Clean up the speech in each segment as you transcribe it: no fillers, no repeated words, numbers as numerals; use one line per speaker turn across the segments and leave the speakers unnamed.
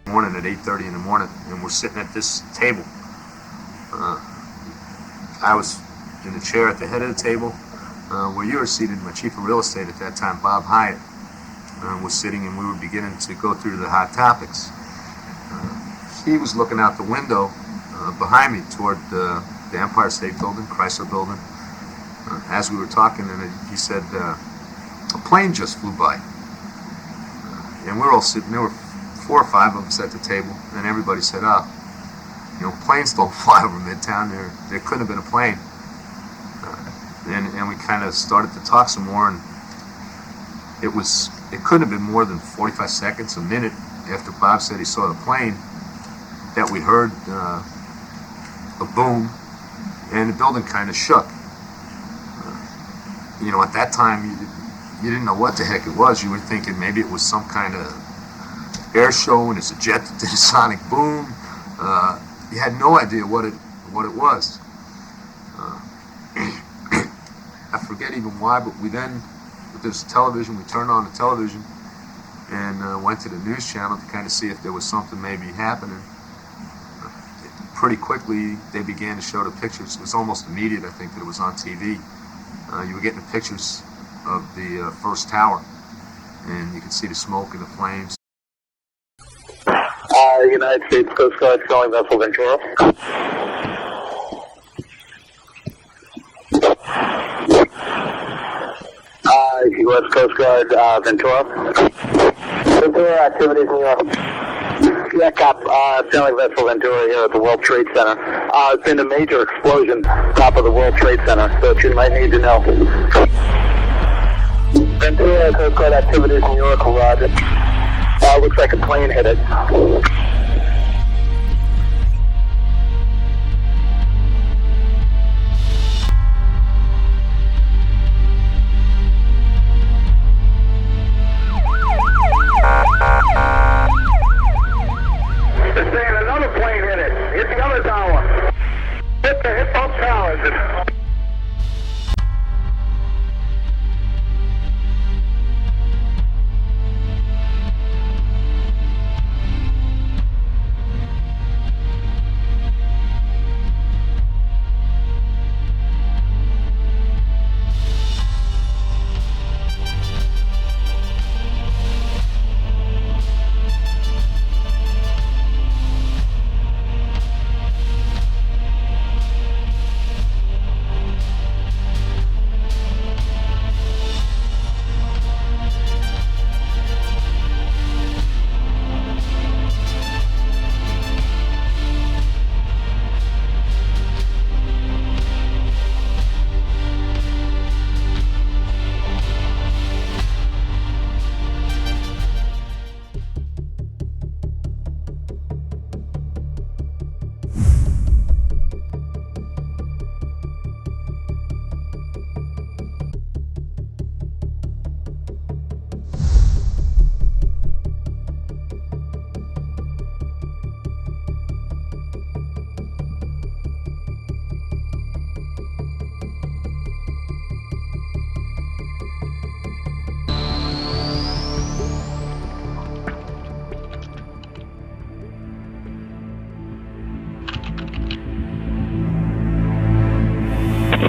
Morning at 8:30 in the morning, and we're sitting at this table. I was in the chair at the head of the table where you were seated. My chief of real estate at that time, Bob Hyatt, was sitting, and we were beginning to go through the hot topics. He was looking out the window behind me toward the Empire State Building, Chrysler Building, as we were talking, and he said, a plane just flew by. And we're all sitting there. 4 or 5 of us at the table, and everybody said, planes don't fly over Midtown. There couldn't have been a plane. And we kind of started to talk some more, and it couldn't have been more than 45 seconds, a minute after Bob said he saw the plane, that we heard a boom, and the building kind of shook. At that time, you didn't know what the heck it was. You were thinking maybe it was some kind of air show, and it's a jet that did a sonic boom. You had no idea what it was. I forget even why, but we then, with this television, we turned on the television and went to the news channel to kind of see if there was something maybe happening. Pretty quickly, they began to show the pictures. It was almost immediate, I think, that it was on TV. You were getting the pictures of the first tower, and you could see the smoke and the flames.
United States Coast Guard calling vessel Ventura. U.S. Coast Guard Ventura. Ventura, activities New York. Yeah, Cap, sailing vessel Ventura here at the World Trade Center. There's been a major explosion top of the World Trade Center, so you might need to know. Ventura, Coast Guard activities New York, roger. Looks like a plane hit it. They're saying another plane hit it. Hit the other tower. Hit both towers.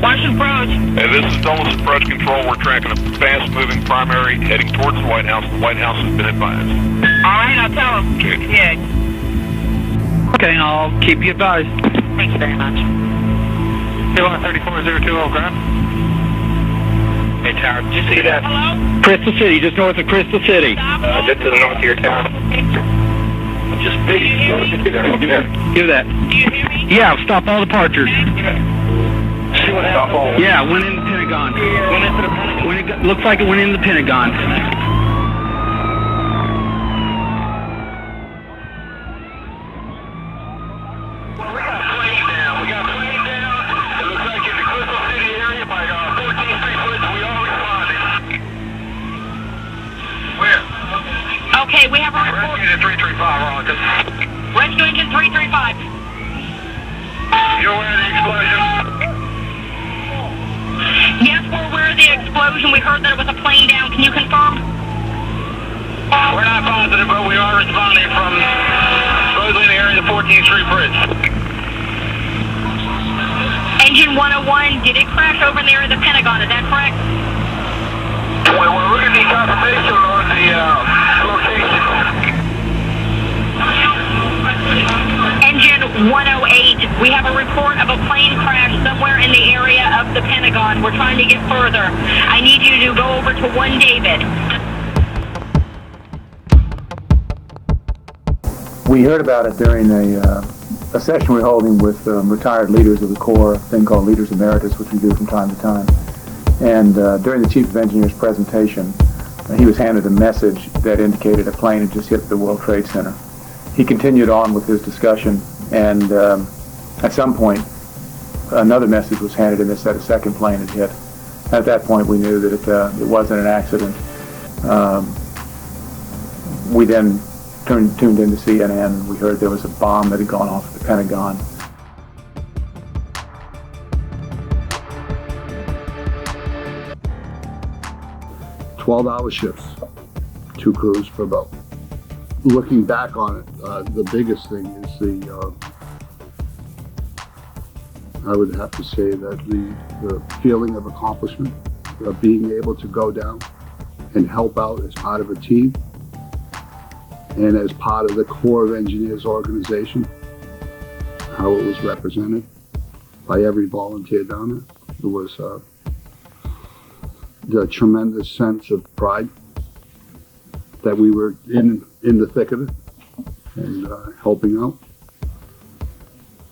Washington approach.
Hey, this is Dulles Approach Control. We're tracking a fast-moving primary heading towards the White House. The White House has been advised.
All right, I'll tell them.
Okay.
Yeah.
Okay, I'll keep you advised.
Thank you very much.
3402 Grand.
Hey, Tower, did you see that?
Hello?
Crystal City, just north of Crystal City.
Just to the north of your tower. Just big. Get there.
Give that.
Do you hear me?
Yeah, stop all departures.
See what happened?
Yeah, went in the Pentagon.
Went into the Pentagon.
Looks like it went in the Pentagon.
Well, we got planes down. It looks like in the Crystal City area by 14th Street Woods, we all responded. Where?
Okay, we have a report.
Rescue to 335, Roger.
Rescue engine 335.
You're aware of the explosion?
Yes, we're aware of the explosion. We heard that it was a plane down. Can you confirm?
We're not positive, but we are responding from area of the 14th Street Bridge.
Engine 101, did it crash over there at the Pentagon? Is that correct?
We're looking at the confirmation on the location.
Engine 108, we have a report of a plane crash somewhere in the area of the Pentagon. We're trying to get further. I need you to go over to 1 David.
We heard about it during a session we're holding with retired leaders of the Corps, a thing called Leaders Emeritus, which we do from time to time. And during the Chief of Engineers presentation, he was handed a message that indicated a plane had just hit the World Trade Center. He continued on with his discussion, and at some point, another message was handed in that said a second plane had hit. At that point, we knew that it wasn't an accident. We then tuned into CNN. We heard there was a bomb that had gone off at the Pentagon.
12-hour shifts, 2 crews per boat. Looking back on it, the biggest thing is I would have to say that the feeling of accomplishment, of being able to go down and help out as part of a team and as part of the Corps of Engineers organization, how it was represented by every volunteer down there. It was the tremendous sense of pride that we were in the thick of it and helping out.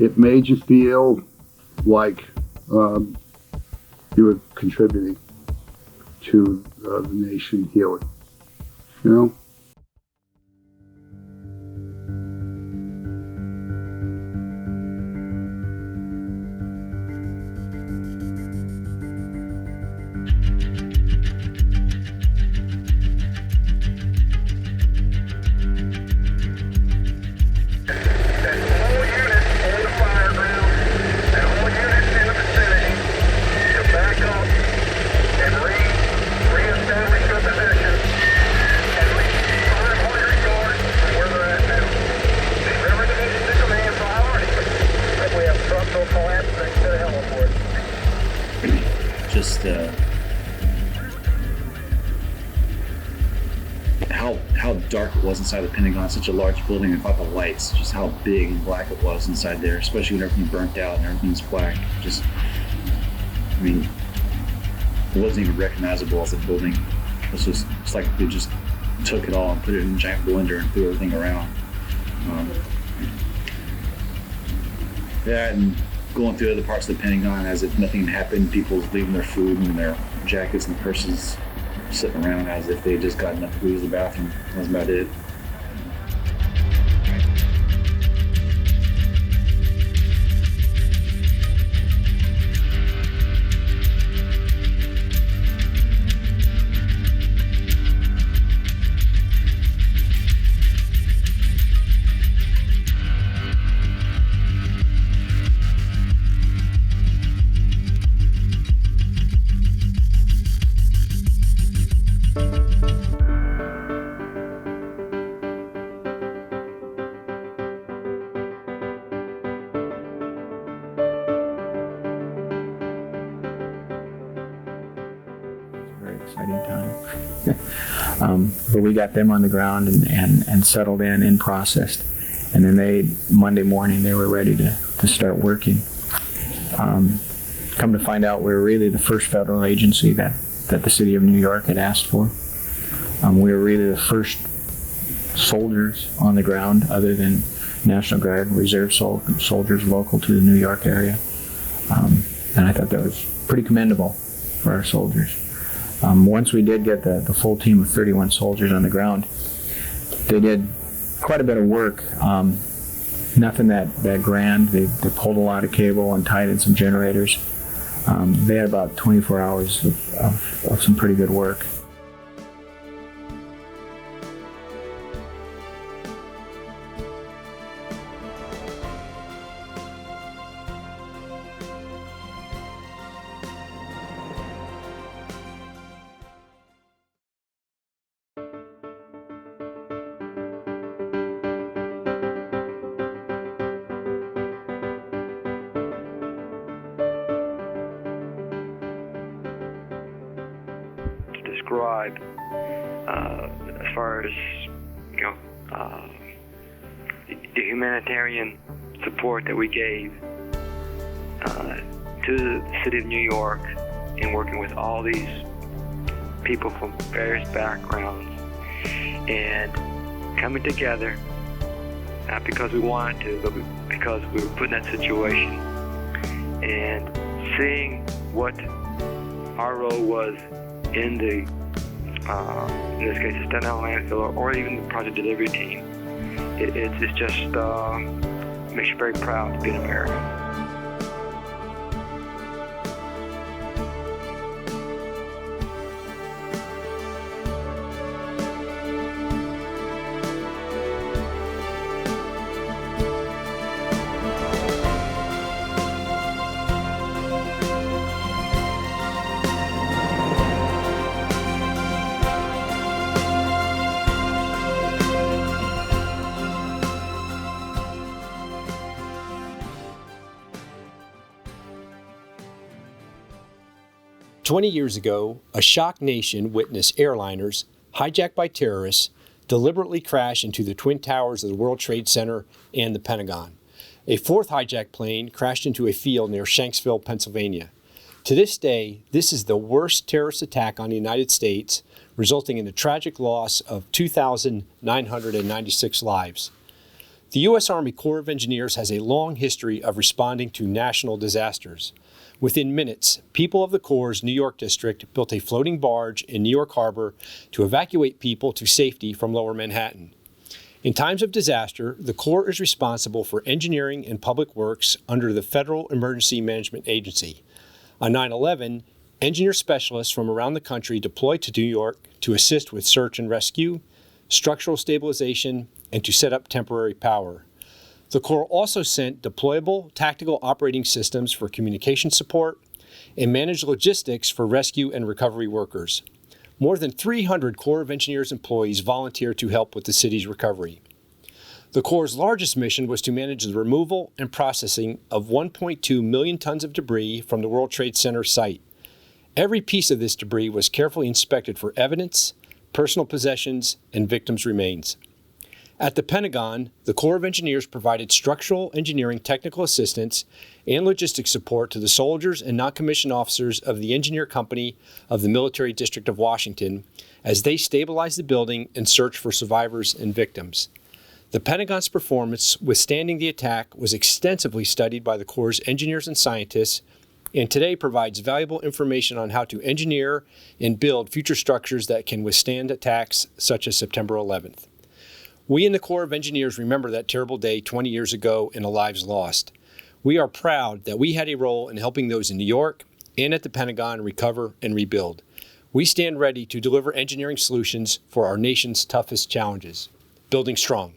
It made you feel like you were contributing to the nation healing, you know?
Just how dark it was inside the Pentagon. Such a large building, and about the lights, just how big and black it was inside there, especially when everything burnt out and everything's black. Just, I mean, it wasn't even recognizable as a building. It's like they just took it all and put it in a giant blender and threw everything around. Yeah, and going through other parts of the Pentagon as if nothing happened, people leaving their food and their jackets and purses sitting around as if they just got enough to use the bathroom. That's about it.
Exciting time. But we got them on the ground and settled in processed. And then Monday morning, they were ready to start working. Come to find out, we were really the first federal agency that the city of New York had asked for. We were really the first soldiers on the ground, other than National Guard and Reserve soldiers local to the New York area. And I thought that was pretty commendable for our soldiers. Once we did get the full team of 31 soldiers on the ground, they did quite a bit of work. Nothing that grand. They pulled a lot of cable and tied in some generators. They had about 24 hours of some pretty good work.
describe as far as the humanitarian support that we gave to the city of New York in working with all these people from various backgrounds and coming together, not because we wanted to, but because we were put in that situation, and seeing what our role was in this case, the Staten Island landfill, or even the project delivery team. It's just makes you very proud to be an American.
20 years ago, a shocked nation witnessed airliners, hijacked by terrorists, deliberately crash into the Twin Towers of the World Trade Center and the Pentagon. A fourth hijacked plane crashed into a field near Shanksville, Pennsylvania. To this day, this is the worst terrorist attack on the United States, resulting in the tragic loss of 2,996 lives. The U.S. Army Corps of Engineers has a long history of responding to national disasters. Within minutes, people of the Corps' New York district built a floating barge in New York Harbor to evacuate people to safety from Lower Manhattan. In times of disaster, the Corps is responsible for engineering and public works under the Federal Emergency Management Agency. On 9/11, engineer specialists from around the country deployed to New York to assist with search and rescue, structural stabilization, and to set up temporary power. The Corps also sent deployable tactical operating systems for communication support and managed logistics for rescue and recovery workers. More than 300 Corps of Engineers employees volunteered to help with the city's recovery. The Corps' largest mission was to manage the removal and processing of 1.2 million tons of debris from the World Trade Center site. Every piece of this debris was carefully inspected for evidence, personal possessions, and victims' remains. At the Pentagon, the Corps of Engineers provided structural engineering technical assistance and logistics support to the soldiers and non-commissioned officers of the Engineer Company of the Military District of Washington as they stabilized the building and searched for survivors and victims. The Pentagon's performance withstanding the attack was extensively studied by the Corps' engineers and scientists, and today provides valuable information on how to engineer and build future structures that can withstand attacks such as September 11th. We in the Corps of Engineers remember that terrible day 20 years ago and the lives lost. We are proud that we had a role in helping those in New York and at the Pentagon recover and rebuild. We stand ready to deliver engineering solutions for our nation's toughest challenges. Building strong.